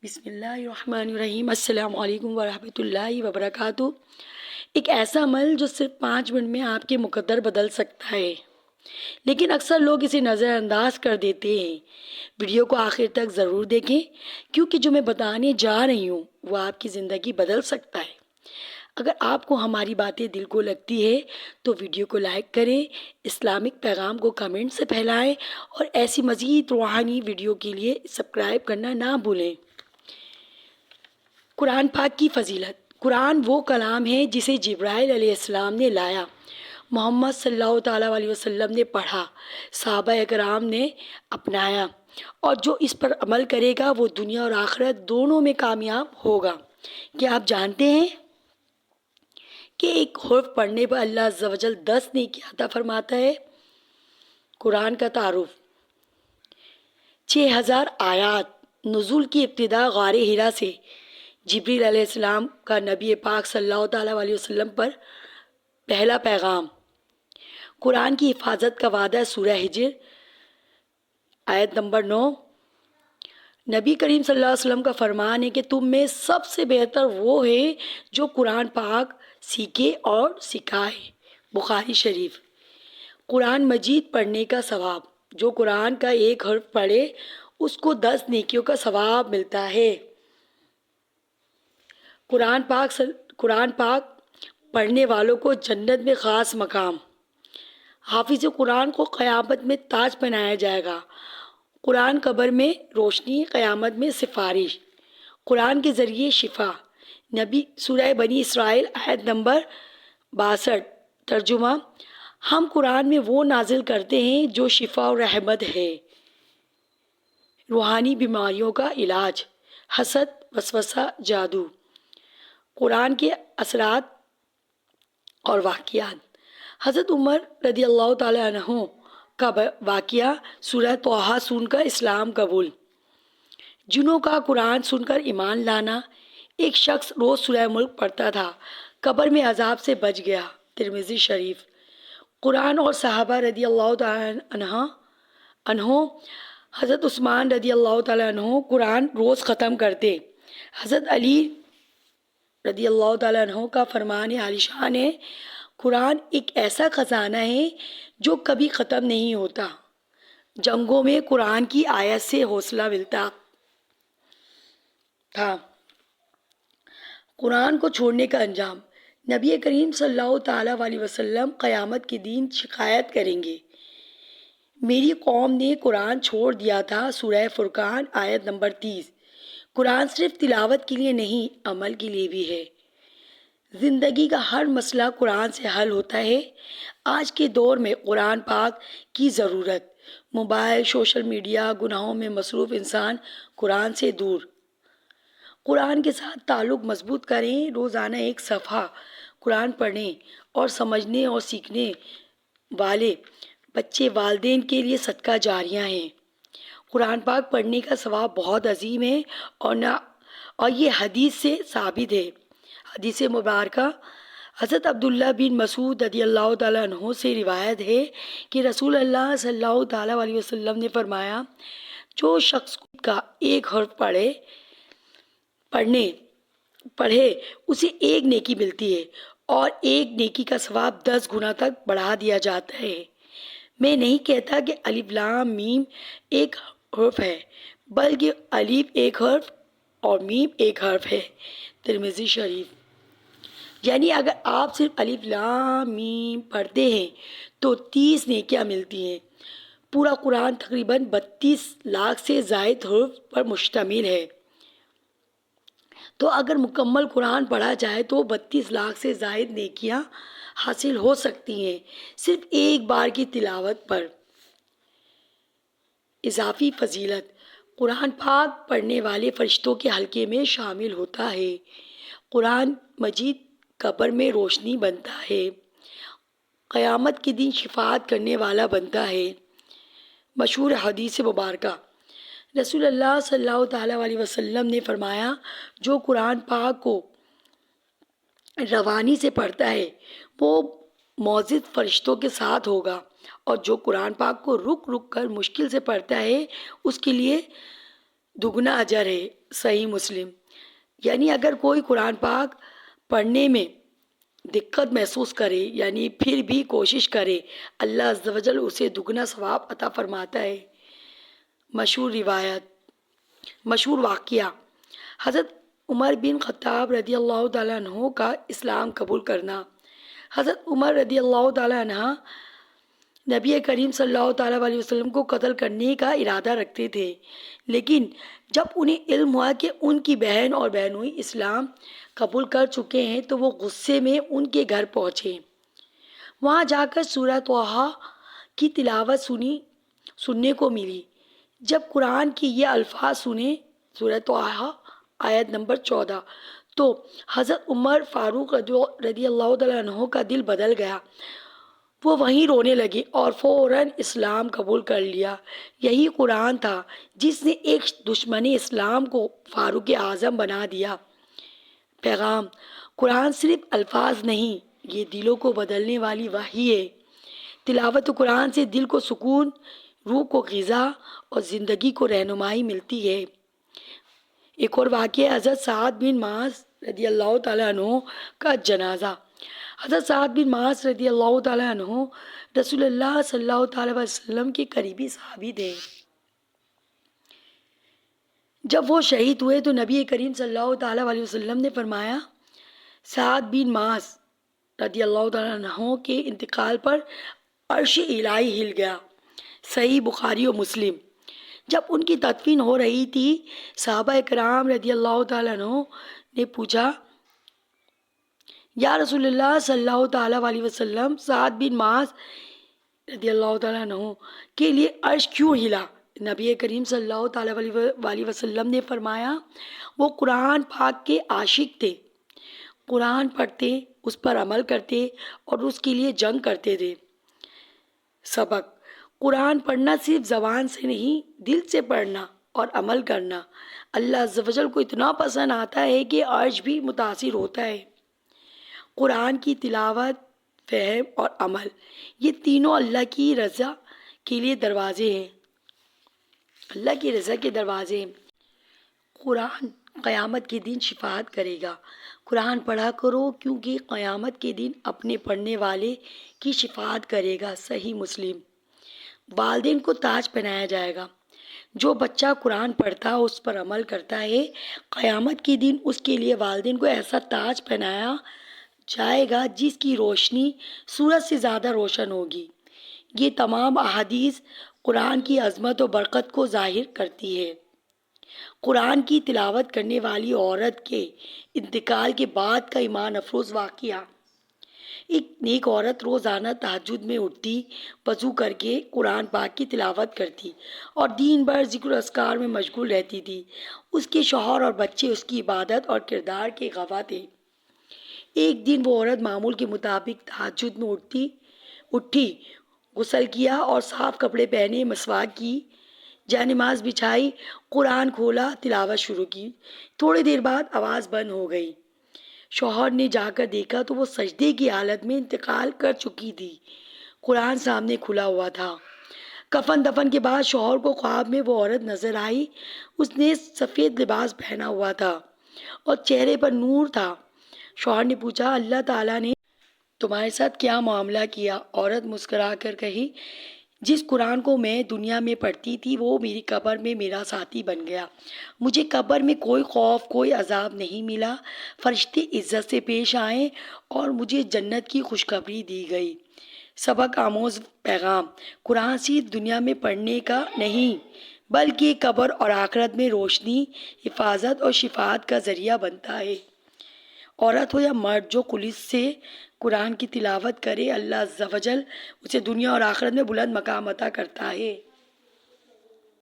بسم اللہ الرحمن الرحیم۔ السلام علیکم ورحمۃ اللہ وبرکاتہ۔ ایک ایسا عمل جو صرف 5 منٹ میں آپ کے مقدر بدل سکتا ہے، لیکن اکثر لوگ اسے نظر انداز کر دیتے ہیں۔ ویڈیو کو آخر تک ضرور دیکھیں، کیونکہ جو میں بتانے جا رہی ہوں وہ آپ کی زندگی بدل سکتا ہے۔ اگر آپ کو ہماری باتیں دل کو لگتی ہے تو ویڈیو کو لائک کریں، اسلامک پیغام کو کمنٹ سے پھیلائیں اور ایسی مزید روحانی ویڈیو کے لیے سبسکرائب کرنا نہ بھولیں۔ قرآن پاک کی فضیلت۔ قرآن وہ کلام ہے جسے جبرائیل علیہ السلام نے لایا، محمد صلی اللہ تعالیٰ علیہ وسلم نے پڑھا، صحابہ اکرام نے اپنایا، اور جو اس پر عمل کرے گا وہ دنیا اور آخرت دونوں میں کامیاب ہوگا۔ کیا آپ جانتے ہیں کہ ایک حرف پڑھنے پر اللہ عز و جل 10 نیکی عطا فرماتا ہے؟ قرآن کا تعارف۔ 6000 آیات۔ نزول کی ابتدا غار حرا سے۔ جبریل علیہ السلام کا نبی پاک صلی اللہ تعالیٰ علیہ وسلم پر پہلا پیغام۔ قرآن کی حفاظت کا وعدہ۔ سورہ ہجر آیت نمبر 9۔ نبی کریم صلی اللہ علیہ وسلم کا فرمان ہے کہ تم میں سب سے بہتر وہ ہے جو قرآن پاک سیکھے اور سکھائے۔ بخاری شریف۔ قرآن مجید پڑھنے کا ثواب۔ جو قرآن کا ایک حرف پڑھے اس کو 10 نیکیوں کا ثواب ملتا ہے۔ قرآن پاک پڑھنے والوں کو جنت میں خاص مقام۔ حافظ قرآن کو قیامت میں تاج پہنایا جائے گا۔ قرآن قبر میں روشنی، قیامت میں سفارش۔ قرآن کے ذریعے شفا۔ نبی سورہ بنی اسرائیل آیت نمبر 62۔ ترجمہ: ہم قرآن میں وہ نازل کرتے ہیں جو شفا اور رحمت ہے۔ روحانی بیماریوں کا علاج۔ حسد، وسوسہ، جادو۔ قرآن کے اثرات اور واقعات۔ حضرت عمر رضی اللہ تعالیٰ عنہ کا واقعہ۔ سورہ طٰہٰ سن کر اسلام قبول۔ جنوں کا قرآن سن کر ایمان لانا۔ ایک شخص روز سورہ ملک پڑھتا تھا، قبر میں عذاب سے بچ گیا۔ ترمذی شریف۔ قرآن اور صحابہ رضی اللہ تعالیٰ عنہ۔ حضرت عثمان رضی اللہ تعالیٰ عنہ قرآن روز ختم کرتے۔ حضرت علی رضی اللہ تعالیٰ عنہ کا فرمان عالی شان ہے، قرآن ایک ایسا خزانہ ہے جو کبھی ختم نہیں ہوتا۔ جنگوں میں قرآن کی آیت سے حوصلہ ملتا تھا۔ قرآن کو چھوڑنے کا انجام۔ نبی کریم صلی اللہ تعالیٰ علیہ وسلم قیامت کے دن شکایت کریں گے، میری قوم نے قرآن چھوڑ دیا تھا۔ سورہ فرقان آیت نمبر 30۔ قرآن صرف تلاوت کے لیے نہیں، عمل کے لیے بھی ہے۔ زندگی کا ہر مسئلہ قرآن سے حل ہوتا ہے۔ آج کے دور میں قرآن پاک کی ضرورت۔ موبائل، سوشل میڈیا، گناہوں میں مصروف انسان قرآن سے دور۔ قرآن کے ساتھ تعلق مضبوط کریں۔ روزانہ ایک صفحہ قرآن پڑھیں اور سمجھنے اور سیکھنے والے بچے والدین کے لیے صدقہ جاریہ ہیں۔ قرآن پاک پڑھنے کا ثواب بہت عظیم ہے اور یہ حدیث سے ثابت ہے۔ حدیث مبارکہ۔ حضرت عبداللہ بن مسعود رضی اللہ تعالیٰ عنہ سے روایت ہے کہ رسول اللہ صلی اللہ تعالیٰ علیہ وسلم نے فرمایا، جو شخص کا ایک حرف پڑھے اسے ایک نیکی ملتی ہے اور ایک نیکی کا ثواب 10 گنا تک بڑھا دیا جاتا ہے۔ میں نہیں کہتا کہ الف لام میم ایک حرف ہے، بلکہ الف ایک حرف اور میم ایک حرف ہے۔ ترمذی شریف۔ یعنی اگر آپ صرف الف لام میم پڑھتے ہیں تو 30 نیکیاں ملتی ہیں۔ پورا قرآن تقریباً 32 لاکھ سے زائد حروف پر مشتمل ہے، تو اگر مکمل قرآن پڑھا جائے تو 32 لاکھ سے زائد نیکیاں حاصل ہو سکتی ہیں صرف ایک بار کی تلاوت پر۔ اضافی فضیلت۔ قرآن پاک پڑھنے والے فرشتوں کے حلقے میں شامل ہوتا ہے۔ قرآن مجید قبر میں روشنی بنتا ہے، قیامت کے دن شفاعت کرنے والا بنتا ہے۔ مشہور حدیث مبارکہ۔ رسول اللہ صلی اللہ تعالیٰ علیہ وسلم نے فرمایا، جو قرآن پاک کو روانی سے پڑھتا ہے وہ معزز فرشتوں کے ساتھ ہوگا، اور جو قرآن پاک کو رک رک کر مشکل سے پڑھتا ہے اس کے لیے دگنا اجر ہے۔ صحیح مسلم۔ یعنی اگر کوئی قرآن پاک پڑھنے میں دقت محسوس کرے یعنی پھر بھی کوشش کرے، اللہ عز و جل اسے دگنا ثواب عطا فرماتا ہے۔ مشہور روایت، مشہور واقعہ، حضرت عمر بن خطاب رضی اللہ تعالیٰ عنہ کا اسلام قبول کرنا۔ حضرت عمر رضی اللہ تعالیٰ عنہ نبی کریم صلی اللہ تعالیٰ علیہ وسلم کو قتل کرنے کا ارادہ رکھتے تھے، لیکن جب انہیں علم ہوا کہ ان کی بہن اور بہنوئی اسلام قبول کر چکے ہیں تو وہ غصے میں ان کے گھر پہنچے۔ وہاں جا کر سورہ طٰہٰ کی تلاوت سننے کو ملی۔ جب قرآن کی یہ الفاظ سنے، سورہ طٰہٰ آیت نمبر 14، تو حضرت عمر فاروق رضی اللہ تعالیٰ عنہ کا دل بدل گیا۔ وہ وہیں رونے لگے اور فوراً اسلام قبول کر لیا۔ یہی قرآن تھا جس نے ایک دشمن اسلام کو فاروق اعظم بنا دیا۔ پیغام: قرآن صرف الفاظ نہیں، یہ دلوں کو بدلنے والی وحی ہے۔ تلاوت قرآن سے دل کو سکون، روح کو غذا اور زندگی کو رہنمائی ملتی ہے۔ ایک اور واقعہ، حضرت سعد بن معاذ رضی اللہ تعالیٰ عنہ کا جنازہ۔ حضرت سعد بن معاذ رضی اللہ تعالیٰ عنہ رسول اللہ صلی اللہ تعالیٰ علیہ وسلم کے قریبی صحابی تھے۔ جب وہ شہید ہوئے تو نبی کریم صلی اللہ تعالیٰ علیہ وسلم نے فرمایا، سعد بن معاذ رضی اللہ تعالیٰ عنہ کے انتقال پر عرش الہی ہل گیا۔ صحیح بخاری و مسلم۔ جب ان کی تدفین ہو رہی تھی، صحابہ کرام رضی اللہ تعالیٰ عنہ نے پوچھا، یا رسول اللہ صلی اللہ تعالیٰ علیہ وسلم، سعد بن معاذ رضی اللہ تعالیٰ عنہ کے لیے عرش کیوں ہلا؟ نبی کریم صلی اللہ تعالیٰ علیہ وسلم نے فرمایا، وہ قرآن پاک کے عاشق تھے، قرآن پڑھتے، اس پر عمل کرتے اور اس کے لیے جنگ کرتے تھے۔ سبق: قرآن پڑھنا صرف زبان سے نہیں، دل سے پڑھنا اور عمل کرنا اللہ عز و جل کو اتنا پسند آتا ہے کہ عرش بھی متاثر ہوتا ہے۔ قرآن کی تلاوت، فہم اور عمل، یہ تینوں اللہ کی رضا کے لیے دروازے ہیں، اللہ کی رضا کے دروازے ہیں۔ قرآن قیامت کے دن شفاعت کرے گا۔ قرآن پڑھا کرو کیونکہ قیامت کے دن اپنے پڑھنے والے کی شفاعت کرے گا۔ صحیح مسلم۔ والدین کو تاج پہنایا جائے گا۔ جو بچہ قرآن پڑھتا اس پر عمل کرتا ہے، قیامت کے دن اس کے لیے والدین کو ایسا تاج پہنایا جائے گا جس کی روشنی سورج سے زیادہ روشن ہوگی۔ یہ تمام احادیث قرآن کی عظمت و برکت کو ظاہر کرتی ہے۔ قرآن کی تلاوت کرنے والی عورت کے انتقال کے بعد کا ایمان افروز واقعہ۔ ایک نیک عورت روزانہ تہجد میں اٹھتی، وضو کر کے قرآن پاک کی تلاوت کرتی اور دین بھر ذکر و اذکار میں مشغول رہتی تھی۔ اس کے شوہر اور بچے اس کی عبادت اور کردار کے گواہ تھے۔ ایک دن وہ عورت معمول کے مطابق تہجد میں اٹھی، غسل کیا اور صاف کپڑے پہنے، مسواک کی، جائے نماز بچھائی، قرآن کھولا، تلاوت شروع کی۔ تھوڑی دیر بعد آواز بند ہو گئی۔ شوہر نے جا کر دیکھا تو وہ سجدے کی حالت میں انتقال کر چکی تھی۔ قرآن سامنے کھلا ہوا تھا۔ کفن دفن کے بعد شوہر کو خواب میں وہ عورت نظر آئی۔ اس نے سفید لباس پہنا ہوا تھا اور چہرے پر نور تھا۔ شوہر نے پوچھا، اللہ تعالیٰ نے تمہارے ساتھ کیا معاملہ کیا؟ عورت مسکرا کر کہی، جس قرآن کو میں دنیا میں پڑھتی تھی وہ میری قبر میں میرا ساتھی بن گیا۔ مجھے قبر میں کوئی خوف، کوئی عذاب نہیں ملا۔ فرشتے عزت سے پیش آئے اور مجھے جنت کی خوشخبری دی گئی۔ سبق آموز پیغام: قرآن صرف دنیا میں پڑھنے کا نہیں بلکہ قبر اور آخرت میں روشنی، حفاظت اور شفاعت کا ذریعہ بنتا ہے۔ عورت ہو یا مرد، جو خلوص سے قرآن کی تلاوت کرے، اللہ عز و جل اسے دنیا اور آخرت میں بلند مقام عطا کرتا ہے۔